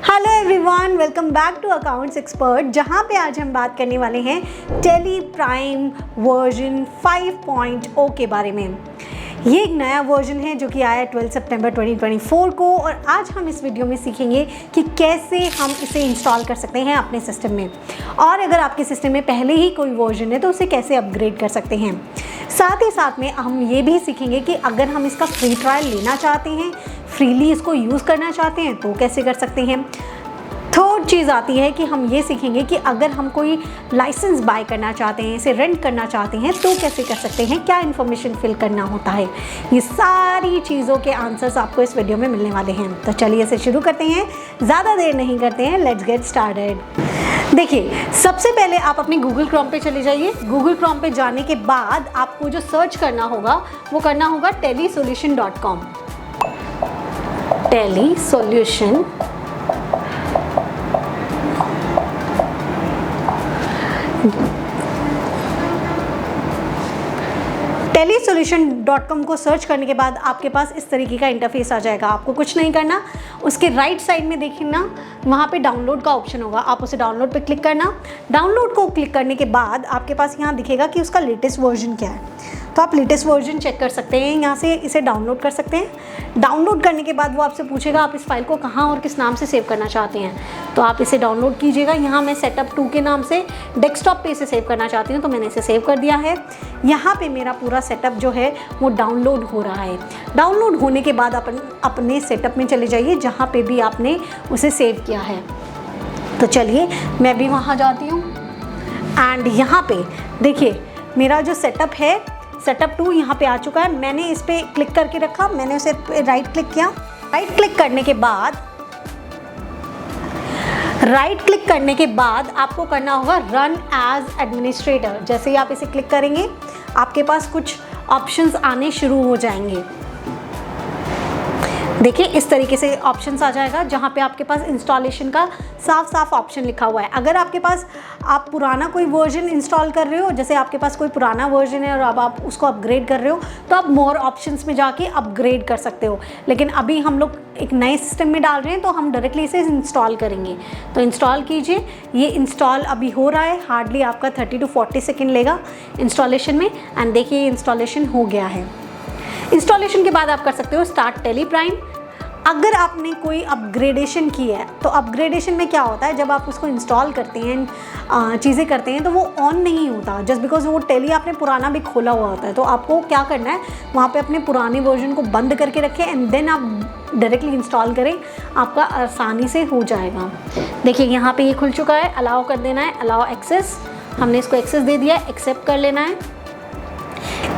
Hello everyone, welcome back to accounts expert, जहां पे आज हम बात करने वाले हैं टेली प्राइम वर्जन 5.0 के बारे में। ये एक नया वर्जन है जो कि आया 12 सितंबर 2024 को, और आज हम इस वीडियो में सीखेंगे कि कैसे हम इसे इंस्टॉल कर सकते हैं अपने सिस्टम में, और अगर आपके सिस्टम में पहले ही कोई वर्जन है तो उसे कैसे अपग्रेड कर सकते हैं। साथ ही साथ में हम ये भी सीखेंगे कि अगर हम इसका फ्री ट्रायल लेना चाहते हैं, फ्रीली इसको यूज़ करना चाहते हैं तो कैसे कर सकते हैं। थर्ड चीज़ आती है कि हम ये सीखेंगे कि अगर हम कोई लाइसेंस बाय करना चाहते हैं, इसे रेंट करना चाहते हैं तो कैसे कर सकते हैं, क्या इन्फॉर्मेशन फिल करना होता है। ये सारी चीज़ों के आंसर्स आपको इस वीडियो में मिलने वाले हैं। तो चलिए इसे शुरू करते हैं, ज़्यादा देर नहीं करते हैं, लेट्स गेट स्टार्टेड। देखिए, सबसे पहले आप अपने गूगल क्रोम पे चले जाइए। गूगल क्रोम पे जाने के बाद आपको जो सर्च करना होगा वो करना होगा telesolution.com। telesolution.com को सर्च करने के बाद आपके पास इस तरीके का इंटरफेस आ जाएगा। आपको कुछ नहीं करना, उसके राइट साइड में देखिए ना, वहाँ पे डाउनलोड का ऑप्शन होगा, आप उसे डाउनलोड पे क्लिक करना। डाउनलोड को क्लिक करने के बाद आपके पास यहाँ दिखेगा कि उसका लेटेस्ट वर्जन क्या है, तो आप लेटेस्ट वर्जन चेक कर सकते हैं, यहाँ से इसे डाउनलोड कर सकते हैं। डाउनलोड करने के बाद वो आपसे पूछेगा आप इस फाइल को कहाँ और किस नाम से सेव करना चाहते हैं, तो आप इसे डाउनलोड कीजिएगा। यहाँ मैं सेटअप 2 के नाम से डेस्कटॉप पे इसे सेव करना चाहती हूँ, तो मैंने इसे सेव कर दिया है। यहाँ पे मेरा पूरा सेटअप जो है वो डाउनलोड हो रहा है। डाउनलोड होने के बाद अपने सेटअप में चले जाइए जहाँ पे भी आपने उसे सेव किया है। तो चलिए मैं भी वहाँ जाती हूँ, एंड यहाँ पे देखिए मेरा जो सेटअप है, सेटअप 2 यहाँ पे आ चुका है। मैंने इस पर क्लिक करके रखा, मैंने उसे राइट क्लिक किया। राइट क्लिक करने के बाद आपको करना होगा रन एज एडमिनिस्ट्रेटर। जैसे ही आप इसे क्लिक करेंगे आपके पास कुछ ऑप्शंस आने शुरू हो जाएंगे। देखिए इस तरीके से ऑप्शंस आ जाएगा जहाँ पे आपके पास इंस्टॉलेशन का साफ ऑप्शन लिखा हुआ है। अगर आपके पास आप पुराना कोई वर्जन इंस्टॉल कर रहे हो, जैसे आपके पास कोई पुराना वर्जन है और अब आप उसको अपग्रेड कर रहे हो, तो आप मोर ऑप्शंस में जाके अपग्रेड कर सकते हो। लेकिन अभी हम लोग एक नए सिस्टम में डाल रहे हैं तो हम डायरेक्टली इसे इंस्टॉल करेंगे। तो इंस्टॉल कीजिए, ये इंस्टॉल अभी हो रहा है, हार्डली आपका 30 to 40 सेकेंड लेगा इंस्टॉलेशन में। एंड देखिए इंस्टॉलेशन हो गया है। इंस्टॉलेशन के बाद आप कर सकते हो स्टार्ट टेली प्राइम। अगर आपने कोई अपग्रेडेशन की है, तो अपग्रेडेशन में क्या होता है, जब आप उसको इंस्टॉल करते हैं, चीज़ें करते हैं, तो वो ऑन नहीं होता जस्ट बिकॉज वो टेली आपने पुराना भी खोला हुआ होता है। तो आपको क्या करना है, वहाँ पे अपने पुराने वर्जन को बंद करके रखें एंड देन आप डायरेक्टली इंस्टॉल करें, आपका आसानी से हो जाएगा। देखिए यहाँ पे ये खुल चुका है, अलाउ कर देना है, अलाउ एक्सेस, हमने इसको एक्सेस दे दिया है, एक्सेप्ट कर लेना है।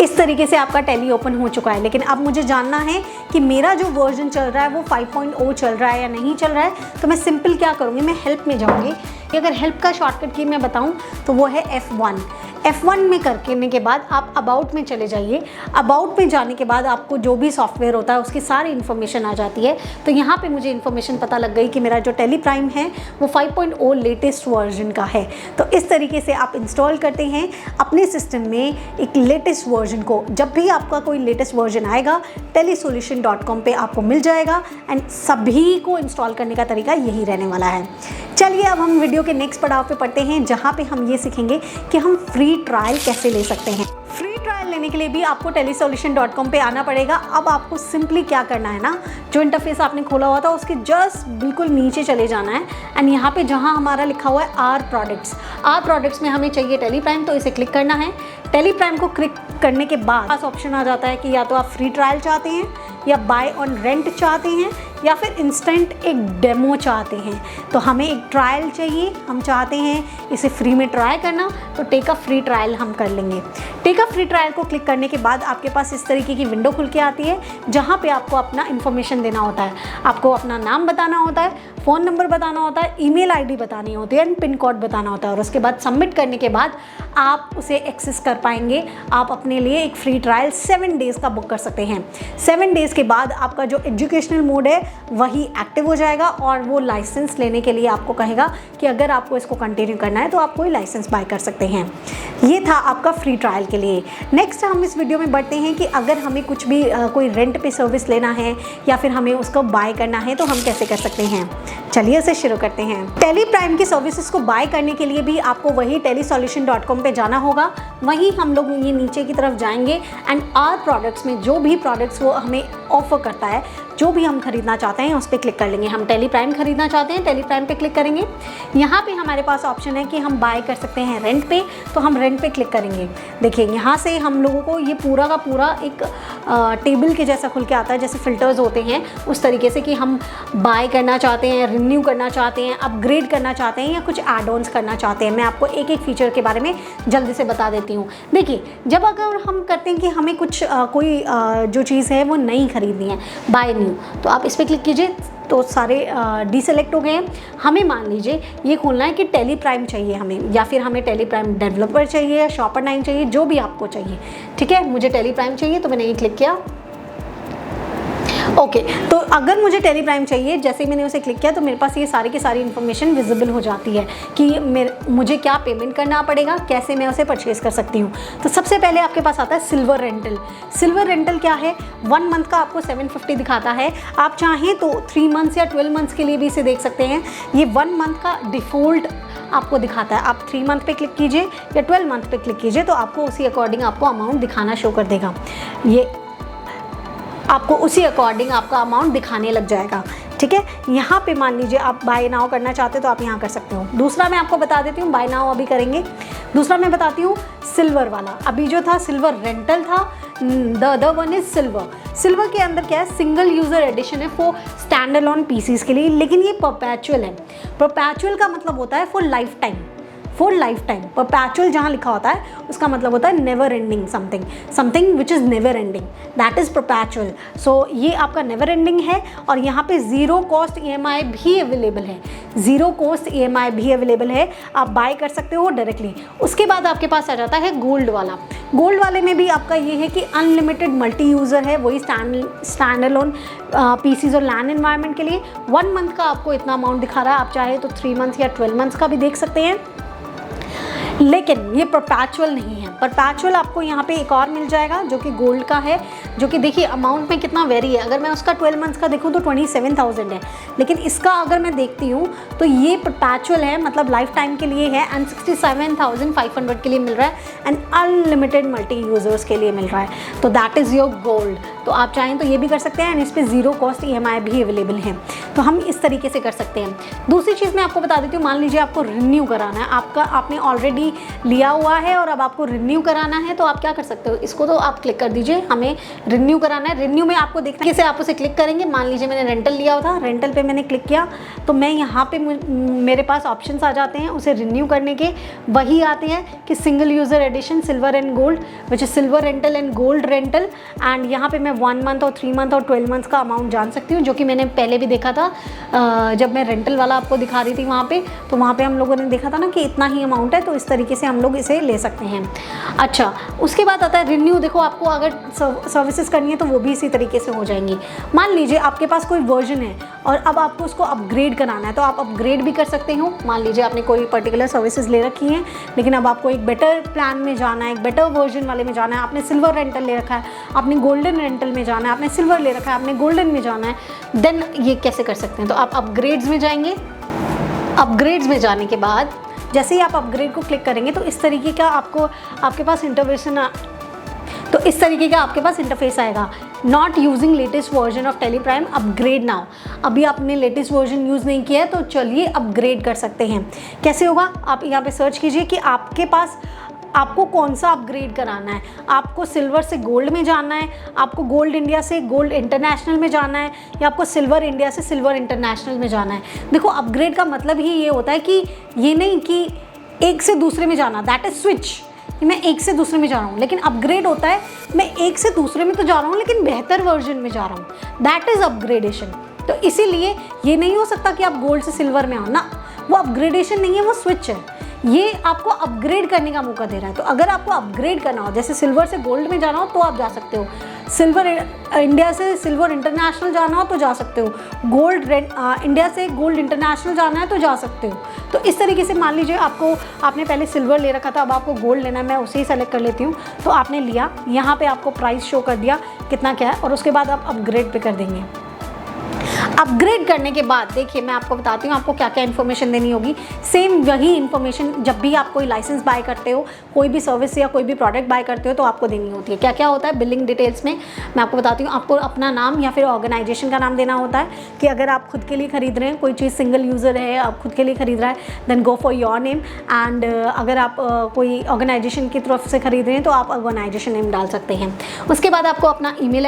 इस तरीके से आपका टेली ओपन हो चुका है। लेकिन अब मुझे जानना है कि मेरा जो वर्जन चल रहा है वो 5.0 चल रहा है या नहीं चल रहा है, तो मैं सिंपल क्या करूँगी, मैं हेल्प में जाऊँगी। अगर हेल्प का शॉर्टकट की मैं बताऊँ तो वो है F1। F1 में करने के बाद आप अबाउट में चले जाइए। अबाउट में जाने के बाद आपको जो भी सॉफ्टवेयर होता है उसकी सारी इन्फॉर्मेशन आ जाती है। तो यहाँ पे मुझे इन्फॉर्मेशन पता लग गई कि मेरा जो टेली प्राइम है वो 5.0 लेटेस्ट वर्जन का है। तो इस तरीके से आप इंस्टॉल करते हैं अपने सिस्टम में एक लेटेस्ट वर्जन को। जब भी आपका कोई लेटेस्ट वर्जन आएगा telesolution.com पे आपको मिल जाएगा, एंड सभी को इंस्टॉल करने का तरीका यही रहने वाला है। चलिए अब हम वीडियो के नेक्स्ट पड़ाव पे पढ़ते हैं, जहाँ पे हम ये सीखेंगे कि हम फ्री ट्रायल कैसे ले सकते हैं। फ्री ट्रायल लेने के लिए भी आपको telesolution.com पे आना पड़ेगा। अब आपको सिंपली क्या करना है ना, जो इंटरफेस आपने खोला हुआ था उसके जस्ट बिल्कुल नीचे चले जाना है, एंड यहाँ पे जहाँ हमारा लिखा हुआ है आर प्रोडक्ट्स में हमें चाहिए टेली प्राइम, तो इसे क्लिक करना है। टेली प्राइम को क्लिक करने के बाद पास ऑप्शन आ जाता है कि या तो आप फ्री ट्रायल चाहते हैं, या बाय ऑन रेंट चाहते हैं, या फिर इंस्टेंट एक डेमो चाहते हैं। तो हमें एक ट्रायल चाहिए, हम चाहते हैं इसे फ्री में ट्राई करना, तो टेक अ फ्री ट्रायल हम कर लेंगे। टेक अ फ्री ट्रायल को क्लिक करने के बाद आपके पास इस तरीके की विंडो खुल के आती है, जहाँ पे आपको अपना इन्फॉर्मेशन देना होता है। आपको अपना नाम बताना होता है, फ़ोन नंबर बताना होता है, ईमेल आईडी बतानी होती है, एंड पिन कोड बताना होता है, और उसके बाद सबमिट करने के बाद आप उसे एक्सेस कर पाएंगे। आप अपने लिए एक फ्री ट्रायल 7 डेज़ का बुक कर सकते हैं। 7 डेज़ के बाद आपका जो एजुकेशनल मोड है वही एक्टिव हो जाएगा, और वो लाइसेंस लेने के लिए आपको कहेगा कि अगर आपको इसको कंटिन्यू करना है तो आप कोई लाइसेंस बाय कर सकते हैं। ये था आपका फ्री ट्रायल के लिए। नेक्स्ट हम इस वीडियो में बढ़ते हैं कि अगर हमें कुछ भी कोई रेंट पे सर्विस लेना है या फिर हमें उसको बाय करना है तो हम कैसे कर सकते हैं। चलिए उसे शुरू करते हैं। टेली प्राइम की सर्विसेज को बाय करने के लिए भी आपको वही telesolution.com पे जाना होगा। वहीं हम लोग ये नीचे की तरफ जाएंगे एंड आर प्रोडक्ट्स में जो भी प्रोडक्ट्स वो हमें ऑफर करता है, जो भी हम खरीदना चाहते हैं उस पर क्लिक कर लेंगे। हम टेली प्राइम खरीदना चाहते हैं, टेली प्राइम पे क्लिक करेंगे। यहाँ पे हमारे पास ऑप्शन है कि हम बाय कर सकते हैं रेंट पे, तो हम रेंट पे क्लिक करेंगे। देखिए यहाँ से हम लोगों को ये पूरा का पूरा एक टेबल के जैसा खुल के आता है, जैसे फिल्टर्स होते हैं उस तरीके से कि हम बाय करना चाहते हैं, रिन्यू करना चाहते हैं, अपग्रेड करना चाहते हैं या कुछ एड ऑन्स करना चाहते हैं। मैं आपको एक एक फीचर के बारे में जल्दी से बता देती हूँ। देखिए जब अगर हम करते हैं कि हमें कुछ कोई जो चीज़ है वो नई खरीदनी है, बाय न्यू, तो आप इस पर क्लिक कीजिए तो सारे डीसेलेक्ट हो गए हैं। हमें मान लीजिए ये खोलना है कि टेली प्राइम चाहिए हमें, या फिर हमें टेली प्राइम डेवलपर चाहिए, शॉपर 9 चाहिए, जो भी आपको चाहिए। ठीक है, मुझे टेली प्राइम चाहिए तो मैंने ये क्लिक किया। ओके, तो अगर मुझे टेली प्राइम चाहिए, जैसे ही मैंने उसे क्लिक किया तो मेरे पास ये सारी की सारी इन्फॉर्मेशन विजिबल हो जाती है कि मुझे क्या पेमेंट करना पड़ेगा, कैसे मैं उसे परचेज कर सकती हूँ। तो सबसे पहले आपके पास आता है सिल्वर रेंटल। सिल्वर रेंटल क्या है? 1 मंथ का आपको 750 दिखाता है। आप चाहें तो 3 मंथ्स या 12 मंथ्स के लिए भी इसे देख सकते हैं। ये 1 मंथ का डिफ़ॉल्ट आपको दिखाता है। आप 3 मंथ पे क्लिक कीजिए या 12 मंथ पे क्लिक कीजिए तो आपको उसी अकॉर्डिंग आपको अमाउंट दिखाना शो कर देगा। ये आपको उसी अकॉर्डिंग आपका अमाउंट दिखाने लग जाएगा। ठीक है, यहाँ पे मान लीजिए आप बाय नाउ करना चाहते हो तो आप यहाँ कर सकते हो। दूसरा मैं आपको बता देती हूँ, बाय नाउ अभी करेंगे। दूसरा मैं बताती हूँ सिल्वर वाला। अभी जो था सिल्वर रेंटल था, the other one is silver. Silver के अंदर क्या है? सिंगल यूज़र एडिशन है फॉर स्टैंड अलोन पीसीज के लिए, लेकिन ये परपैचुअल है। परपैचुअल का मतलब होता है for life time. For life time perpetual जहाँ लिखा होता है उसका मतलब होता है never ending something, something which is never ending, that is perpetual. So ये आपका नेवर एंडिंग है और यहाँ पे ज़ीरो कॉस्ट EMI भी अवेलेबल है। ज़ीरो कॉस्ट EMI भी अवेलेबल है, आप बाय कर सकते हो डायरेक्टली। उसके बाद आपके पास आ जाता है गोल्ड वाला। गोल्ड वाले में भी आपका ये है कि अनलिमिटेड मल्टी यूज़र है, वही स्टैंड अलोन पीसीज और लैन एनवायरनमेंट के लिए। 1 मंथ का आपको इतना अमाउंट दिखा रहा है, आप चाहे तो 3 मंथ या 12 मंथ्स का भी देख सकते हैं। लेकिन ये परपैचुअल नहीं है। परपैचुअल आपको यहाँ पे एक और मिल जाएगा जो कि गोल्ड का है, जो कि देखिए अमाउंट में कितना वेरी है। अगर मैं उसका 12 मंथ्स का देखूँ तो 27,000 है, लेकिन इसका अगर मैं देखती हूँ तो ये परपैचुअल है, मतलब लाइफ टाइम के लिए है एंड 67,500 के लिए मिल रहा है एंड अनलिमिटेड मल्टी यूज़र्स के लिए मिल रहा है। तो दैट इज़ योर गोल्ड। तो आप चाहें तो ये भी कर सकते हैं एंड इस पर ज़ीरो कॉस्ट EMI भी अवेलेबल है। तो हम इस तरीके से कर सकते हैं। दूसरी चीज़ मैं आपको बता देती हूँ, मान लीजिए आपको रिन्यू कराना है, आपने ऑलरेडी लिया हुआ है और अब आपको रिन्यू कराना है, तो आप क्या कर सकते हो? इसको तो आप क्लिक कर दीजिए, हमें रिन्यू कराना है। रिन्यू में आपको देखना है कैसे आप उसे क्लिक करेंगे। मान लीजिए मैंने रेंटल लिया हुआ था, रेंटल पे मैंने क्लिक किया तो मैं यहाँ पे मेरे पास ऑप्शंस आ जाते हैं उसे रिन्यू करने के। वही आते हैं कि single user edition silver and gold, which is silver rental and gold rental. And यहाँ पे मैं 1 मंथ और 3 मंथ और 12 मंथ्स का अमाउंट जान सकती हूँ, जो कि मैंने पहले भी देखा था जब मैं रेंटल वाला आपको दिखा रही थी वहाँ पे। तो वहाँ पे हम लोगों ने देखा था ना कि इतना ही अमाउंट है, तो इस तरीके से हम लोग इसे ले सकते हैं। अच्छा, उसके बाद आता है रिन्यू। देखो आपको अगर सर्विसेज करनी है तो वो भी इसी तरीके से हो जाएंगी। मान लीजिए आपके पास कोई वर्जन है और अब आपको उसको अपग्रेड कराना है, तो आप अपग्रेड भी कर सकते हो। मान लीजिए आपने कोई पर्टिकुलर सर्विसेज ले रखी हैं, लेकिन अब आपको एक बेटर प्लान में जाना है, एक बेटर वर्जन वाले में जाना है। आपने सिल्वर रेंटल ले रखा है, आपने गोल्डन रेंटल में जाना है, आपने सिल्वर ले रखा है, आपने गोल्डन में जाना है, देन ये कैसे कर सकते हैं? तो आप अपग्रेड्स में जाएंगे। अपग्रेड्स में जाने के बाद जैसे ही आप अपग्रेड को क्लिक करेंगे तो इस तरीके का आपके पास इंटरफेस आएगा। Not using latest version of Tally Prime, upgrade now. अभी आपने लेटेस्ट वर्जन यूज़ नहीं किया है तो चलिए अपग्रेड कर सकते हैं। कैसे होगा? आप यहाँ पे सर्च कीजिए कि आपको कौन सा अपग्रेड कराना है। आपको सिल्वर से गोल्ड में जाना है, आपको गोल्ड इंडिया से गोल्ड इंटरनेशनल में जाना है, या आपको सिल्वर इंडिया से सिल्वर इंटरनेशनल में जाना है। देखो अपग्रेड का मतलब ही ये होता है कि ये नहीं कि एक से दूसरे में जाना, दैट इज स्विच, मैं एक से दूसरे में जा रहा हूँ। लेकिन अपग्रेड होता है मैं एक से दूसरे में तो जा रहा हूँ लेकिन बेहतर वर्जन में जा रहा हूँ, दैट इज़ अपग्रेडेशन। तो इसीलिए ये नहीं हो सकता कि आप गोल्ड से सिल्वर में आओ ना, वो अपग्रेडेशन नहीं है, वो स्विच है। ये आपको अपग्रेड करने का मौका दे रहा है। तो अगर आपको अपग्रेड करना हो, जैसे सिल्वर से गोल्ड में जाना हो तो आप जा सकते हो, सिल्वर इंडिया से सिल्वर इंटरनेशनल जाना हो तो जा सकते हो, गोल्ड इंडिया से गोल्ड इंटरनेशनल जाना है तो जा सकते हो। तो इस तरीके से मान लीजिए आपने पहले सिल्वर ले रखा था, अब आपको गोल्ड लेना है, मैं उसे ही सेलेक्ट कर लेती हूँ। तो आपने लिया, यहाँ पे आपको प्राइस शो कर दिया कितना क्या है, और उसके बाद आप अपग्रेड पे कर देंगे। अपग्रेड करने के बाद देखिए मैं आपको बताती हूँ आपको क्या क्या इन्फॉर्मेशन देनी होगी। सेम वही इन्फॉर्मेशन जब भी आप कोई लाइसेंस बाय करते हो, कोई भी सर्विस या कोई भी प्रोडक्ट बाय करते हो तो आपको देनी होती है। क्या क्या होता है बिलिंग डिटेल्स में मैं आपको बताती हूँ। आपको अपना नाम या फिर ऑर्गेनाइजेशन का नाम देना होता है कि अगर आप खुद के लिए खरीद रहे हैं, कोई चीज़ सिंगल यूज़र है, आप खुद के लिए खरीद रहा है, then go for your name. And अगर आप कोई ऑर्गेनाइजेशन की तरफ से खरीद रहे हैं तो आप ऑर्गेनाइजेशन नेम डाल सकते हैं। उसके बाद आपको अपना email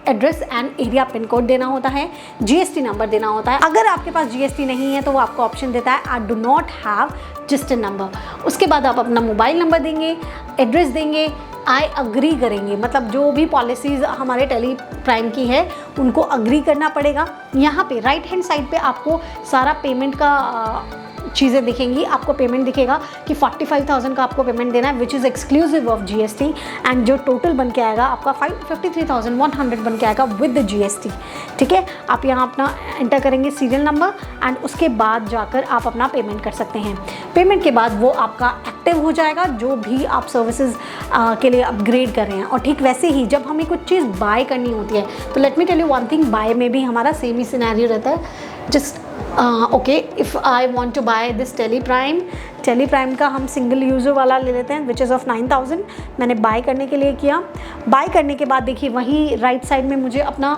address and area pin code देना होता है, जीएसटी नंबर देना होता है। अगर आपके पास जीएसटी नहीं है तो वो आपको ऑप्शन देता है I do not have GST number. उसके बाद आप अपना मोबाइल नंबर देंगे, एड्रेस देंगे, आई अग्री करेंगे, मतलब जो भी पॉलिसीज़ हमारे टेली प्राइम की है उनको अग्री करना पड़ेगा। यहाँ पे राइट हैंड साइड पे आपको सारा पेमेंट का चीज़ें दिखेंगी। आपको पेमेंट दिखेगा कि 45,000 का आपको पेमेंट देना है which is exclusive of GST, and जो टोटल बन के आएगा आपका 53,100 बन के आएगा विद जीएसटी। ठीक है, आप यहाँ अपना एंटर करेंगे सीरियल नंबर एंड उसके बाद जाकर आप अपना पेमेंट कर सकते हैं। पेमेंट के बाद वो आपका एक्टिव हो जाएगा जो भी आप सर्विसेज के लिए अपग्रेड कर रहे हैं। और ठीक वैसे ही जब हमें कुछ चीज़ बाय करनी होती है तो let me tell you one thing, buy में भी हमारा सेम ही सिनेरियो रहता है। Just okay, if I want to buy this Tally Prime का हम सिंगल यूज़र वाला ले लेते हैं विच इज़ ऑफ 9,000। मैंने बाय करने के लिए किया। बाय करने के बाद देखिए वही राइट साइड में मुझे अपना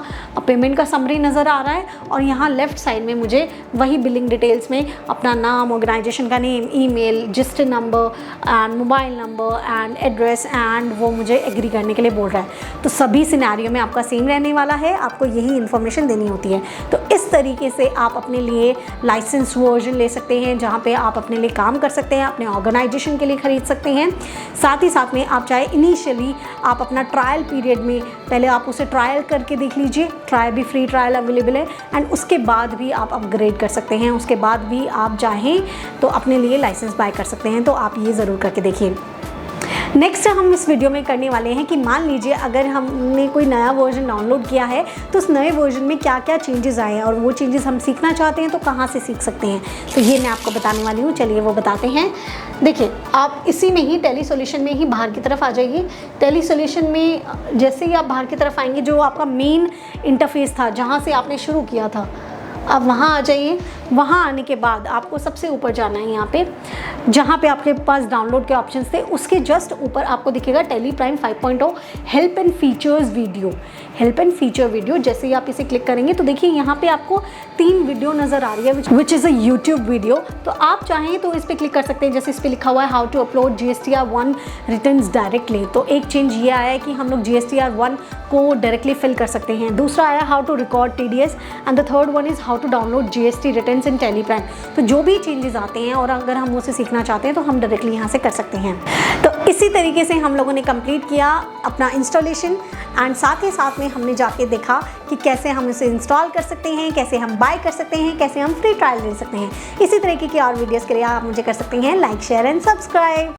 पेमेंट का समरी नज़र आ रहा है और यहाँ लेफ़्ट साइड में मुझे वही बिलिंग डिटेल्स में अपना नाम, ऑर्गेनाइजेशन का name, email, GST number and mobile number and address and वो मुझे एग्री करने के लिए बोल रहा है। तो सभी सिनेरियो में आपका सेम रहने वाला है, आपको यही इन्फॉर्मेशन देनी होती है। तो इस तरीके से आप अपने लिए लाइसेंस वर्जन ले सकते हैं जहाँ पे आप अपने लिए काम कर सकते हैं, अपने ऑर्गेनाइजेशन के लिए खरीद सकते हैं। साथ ही साथ में आप चाहे इनिशियली आप अपना ट्रायल पीरियड में पहले आप उसे ट्रायल करके देख लीजिए, ट्रायल भी फ्री ट्रायल अवेलेबल है, एंड उसके बाद भी आप अपग्रेड कर सकते हैं। उसके बाद भी आप चाहें तो अपने लिए लाइसेंस बाय कर सकते हैं। तो आप ये ज़रूर करके देखिए। नेक्स्ट हम इस वीडियो में करने वाले हैं कि मान लीजिए अगर हमने कोई नया वर्जन डाउनलोड किया है तो उस नए वर्जन में क्या क्या चेंजेस आए हैं और वो चेंजेस हम सीखना चाहते हैं तो कहाँ से सीख सकते हैं। तो ये मैं आपको बताने वाली हूँ, चलिए वो बताते हैं। देखिए आप इसी में ही टेली सॉल्यूशन में ही बाहर की तरफ आ जाइए। टेली सॉल्यूशन में जैसे ही आप बाहर की तरफ आएंगे, जो आपका मेन इंटरफेस था जहाँ से आपने शुरू किया था, आप वहाँ आ जाइए। वहाँ आने के बाद आपको सबसे ऊपर जाना है, यहाँ पे जहाँ पे आपके पास डाउनलोड के ऑप्शंस थे उसके जस्ट ऊपर आपको दिखेगा Tally Prime 5.0 help and features video. Help and feature video जैसे ही आप इसे क्लिक करेंगे तो देखिए यहाँ पे आपको 3 वीडियो नज़र आ रही है which is a YouTube video. तो आप चाहें तो इस पर क्लिक कर सकते हैं। जैसे इस पर लिखा हुआ है how to upload GSTR 1 returns directly. तो एक चेंज ये आया है कि हम लोग GSTR 1 को डायरेक्टली फिल कर सकते हैं। दूसरा आया how to record TDS and the third one is how to download GST returns in Tally Prime. तो जो भी चेंजेस आते हैं और अगर हम उसे सीखना चाहते हैं तो हम डायरेक्टली यहाँ से कर सकते हैं। तो इसी तरीके से हम लोगों ने कंप्लीट किया अपना इंस्टॉलेशन एंड साथ ही साथ में हमने जाके देखा कि कैसे हम इसे इंस्टॉल कर सकते हैं, कैसे हम बाय कर सकते हैं, कैसे हम फ्री ट्रायल ले सकते हैं। इसी तरीके की और वीडियोस के लिए आप मुझे कर सकते हैं लाइक, शेयर एंड सब्सक्राइब।